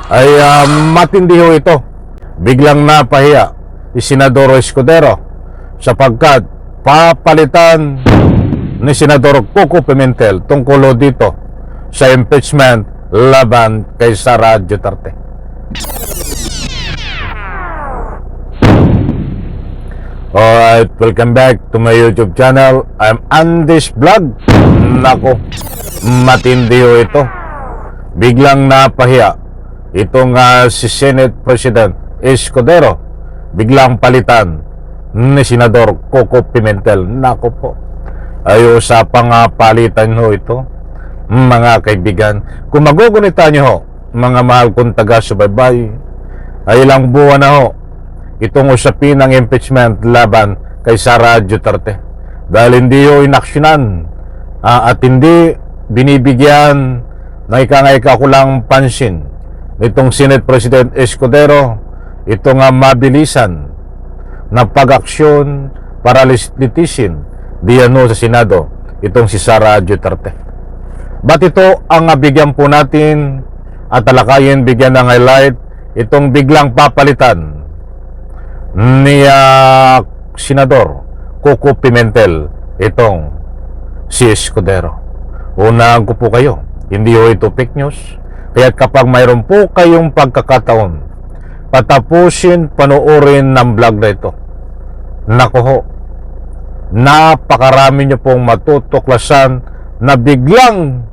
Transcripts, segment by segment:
ay matindi ho ito. Biglang napahiya si Senador Escudero sapagkat papalitan ni Senador Coco Pimentel tungkol dito sa impeachment laban kay Sara Duterte. Alright, welcome back to my YouTube channel. I'm Andy's Vlog. Nako, matindi ho ito. Biglang napahiya itong si Senate President Escudero. Biglang palitan ni Senador Coco Pimentel. Nako po, ay usapang palitan ho ito, mga kaibigan. Kung magugunita nyo ho, mga mahal kong taga-subaybay, ay ilang buwan na ho itong usapin ng impeachment laban kay Sara Duterte. Dahil hindi ho inaksyonan at hindi binibigyan na ika-kulang pansin nitong Senate President Escudero itong mabilisan na pag-aksyon para litisin diyan sa Senado itong si Sara Duterte. Ba't ito ang bigyan po natin at talakayin, bigyan ng highlight itong biglang papalitan ni Senador Coco Pimentel itong si Escudero. Unaan ko po kayo, hindi ho ito fake news. Kaya kapag mayroon po kayong pagkakataon, patapusin, panoorin ng vlog na ito. Nako ho, napakarami nyo pong matutuklasan na biglang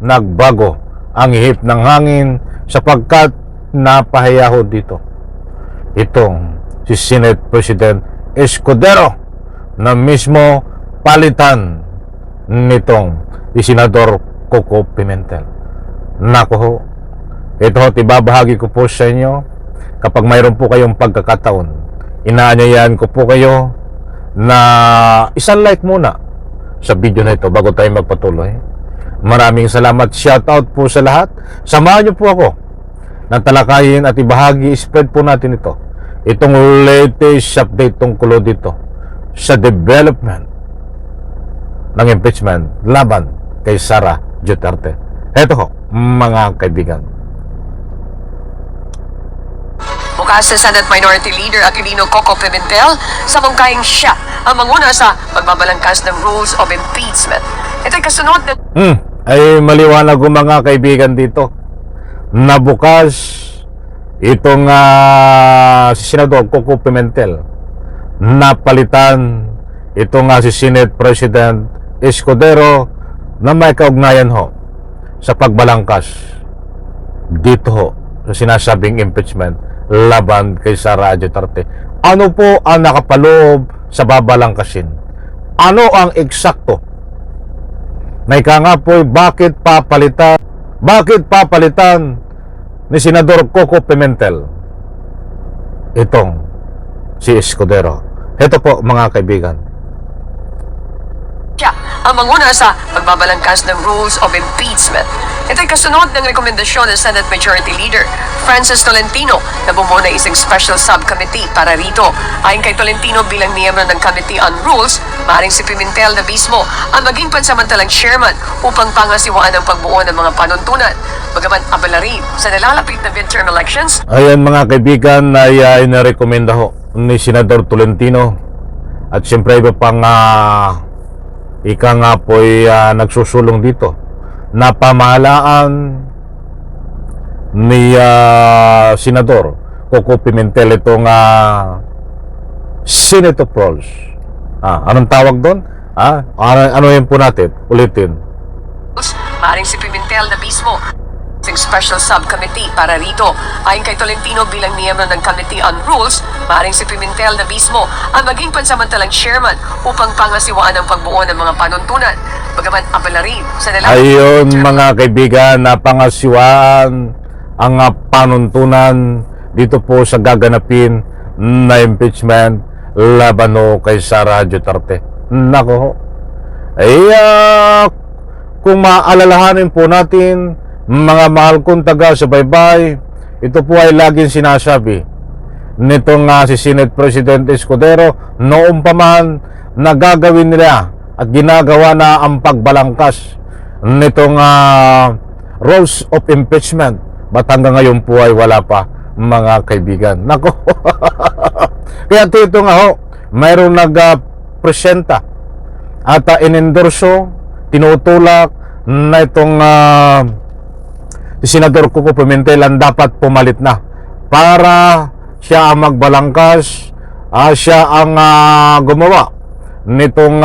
nagbago ang ihip ng hangin sapagkat napahiya ho dito itong si Senate President Escudero na mismo palitan nitong si Senador Coco Pimentel. Nako ho, ito ho, ibabahagi ko po sa inyo kapag mayroon po kayong pagkakataon. Inaanyayahan ko po kayo na isang like muna sa video na ito bago tayo magpatuloy. Maraming salamat, shoutout po sa lahat. Samahan niyo po ako na talakayin at ibahagi, spread po natin ito, itong latest update tungkol dito sa development ng impeachment laban kay Sara Duterte. Ito ho, mga kaibigan. Bukas sa Senate Minority Leader Aquilino Coco Pimentel sa mungkahing siya ang manguna sa pagbabalangkas ng rules of impeachment. Ito'y kasunod na ay maliwanag ko mga kaibigan dito na bukas itong si Senador Coco Pimentel napalitan itong si Senate President Escudero na may kaugnayan ho sa pagbalangkas dito ho sa sinasabing impeachment laban kay Sara Duterte. Ano po ang nakapaloob sa babalangkasin? Ano ang eksakto? May ka nga po, bakit papalitan ni Senador Coco Pimentel itong si Escudero? Ito po mga kaibigan. siya ang manguna sa pagbabalangkas ng rules of impeachment. Ito'y kasunod ng rekomendasyon ng Senate Majority Leader Francis Tolentino na bumuo na isang special subcommittee para rito. Ayon kay Tolentino, bilang miyembro ng Committee on Rules, maaaring si Pimentel na mismo ang maging pansamantalang chairman upang pangasiwaan ang pagbuo ng mga panuntunan. Bagaman abala rin sa nalalapit na midterm elections. Ayan mga kaibigan, ay inarekomenda ho ni Senador Tolentino at siyempre iba pang ika nga po ay nagsusulong dito na pamahalaan ni Senador Coco Pimentel itong Senate of Rules. Anong tawag doon? Ano yun po natin? Ulitin. Maaaring si Pimentel na mismo isang special subcommittee para rito. Ayon kay Tolentino, bilang miyembro ng Committee on Rules, maaaring si Pimentel na mismo ang maging pansamantalang chairman upang pangasiwaan ang pagbuo ng mga panuntunan. Bagaman abala rin sa ayun mga kaibigan, na pangasiwaan ang panuntunan dito po sa gaganapin na impeachment laban kay Sara Duterte. Nako ho, kung maalalahanin po natin, mga mahal kong taga-subaybay, ito po ay laging sinasabi nitong si Senate President Escudero noong pa man na gagawin nila at ginagawa na ang pagbalangkas nitong rules of impeachment ba't hanggang ngayon po ay wala pa, mga kaibigan? Nako. Kaya ito nga ho, mayroong nag-presenta at inendorso, tinutulak na itong si Senador Coco Pimentel ang dapat pumalit na para siya ang magbalangkas, siya ang gumawa nitong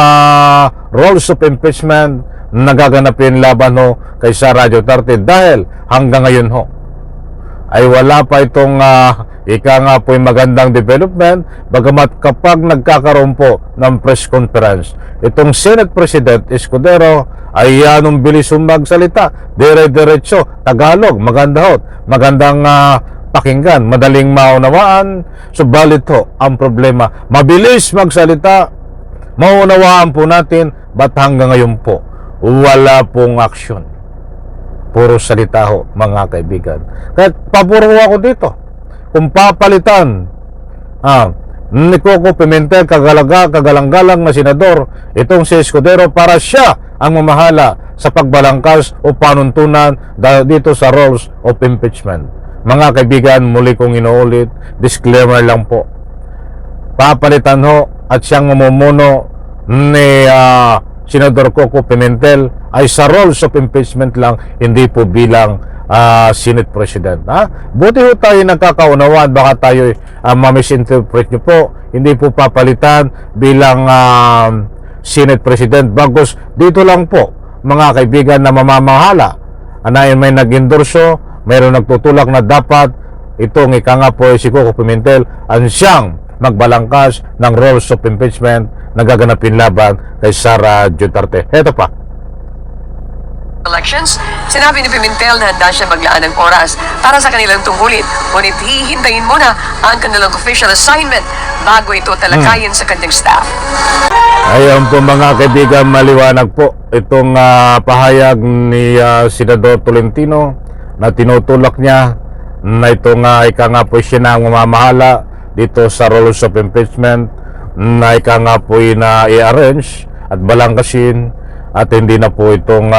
rules of impeachment na gaganapin laban ho kay Sara Duterte, dahil hanggang ngayon ho ay wala pa itong ika nga po yung magandang development, bagamat kapag nagkakaroon po ng press conference itong Senate President Escudero ay anong bilis magsalita, dire-diretso, Tagalog, maganda ho, magandang pakinggan, madaling maunawaan. Subalit ho, ang problema, mabilis magsalita, maunawaan po natin, ba't hanggang ngayon po wala pong aksyon, puro salita ho, mga kaibigan. Kaya paburo ako dito, kung papalitan ni Coco Pimentel, kagalang-galang na senador, itong si Escudero, para siya ang mamahala sa pagbalangkas o panuntunan dito sa rules of impeachment. Mga kaibigan, muli kong inuulit, disclaimer lang po, papalitan ho at siyang mamumuno ni Senador Coco Pimentel ay sa rules of impeachment lang, hindi po bilang Senate President. Buti ho tayo nagkakaunawaan, baka tayo mamisinterpret nyo po, hindi po papalitan bilang Senate President, bagos dito lang po, mga kaibigan, na mamamahala na may nag-endorso, mayroon nagtutulak na dapat itong ika nga po si Coco Pimentel ang siyang magbalangkas ng rules of impeachment na gaganapin laban kay Sara Duterte. Heto pa. Elections, sinabi ni Pimentel na handa siya maglaan ng oras para sa kanilang tungkulin, ngunit hihintayin muna ang kanilang official assignment bago ito talakayin sa kanyang staff. Ayan po mga kaibigan, maliwanag po itong pahayag ni Senador Tolentino na tinutulak niya na itong ika nga po siya na mamamahala dito sa rules of impeachment, na ika nga po na i-arrange at balangkasin, at hindi na po itong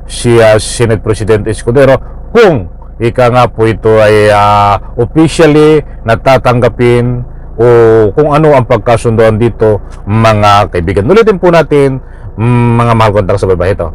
si Senate President Escudero kung ika nga po ito ay officially natatanggapin o kung ano ang pagkasundoan dito, mga kaibigan. Ulitin po natin, mga mahal kontak sa babae ito.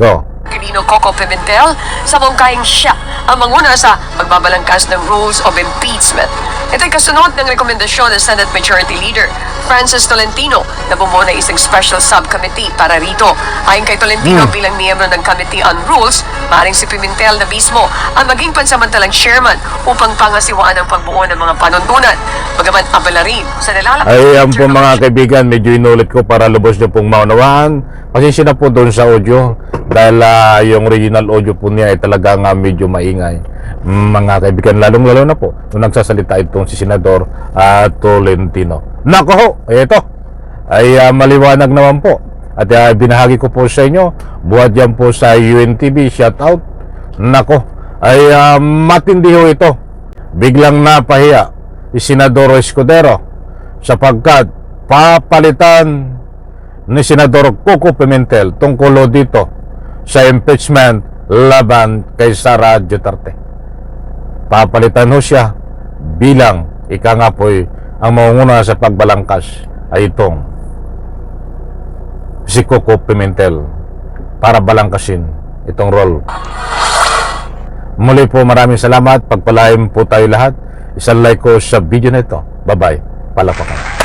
Go. Quirino Coco Pimentel sa mungkahing siya ang manguna sa magbabalangkas ng rules of impeachment. Ito'y kasunod ng rekomendasyon ng Senate Majority Leader Francis Tolentino na bumuo na isang special subcommittee para rito. Ayon kay Tolentino, bilang miyembro ng Committee on Rules, maaaring si Pimentel na mismo ang maging pansamantalang chairman upang pangasiwaan ang pagbuo ng mga panuntunan. Bagaman abala rin sa nalalapit. Ayan po mga kaibigan, medyo inulit ko para lubos nyo pong maunawaan. Pasensya na po doon sa audio dahil yung original audio po niya ay talagang medyo maingay. Mga kaibigan, lalong-lalo na po nung nagsasalita itong si Senador Tolentino. Nako ho, ito ay maliwanag naman po at binahagi ko po sa inyo, buhat yan po sa UNTV, shout out. Nako, ay matindi ho ito, biglang napahiya si Senador Escudero sapagkat papalitan ni Senador Coco Pimentel tungkol dito sa impeachment laban kay Sara Duterte. Papalitan ho siya bilang ika nga po'y ang maunguna sa pagbalangkas ay itong si Coco Pimentel para balangkasin itong role. Muli po, maraming salamat. Pagpalain po tayo lahat. Isang like ko sa video na ito. Bye-bye. Palapakan.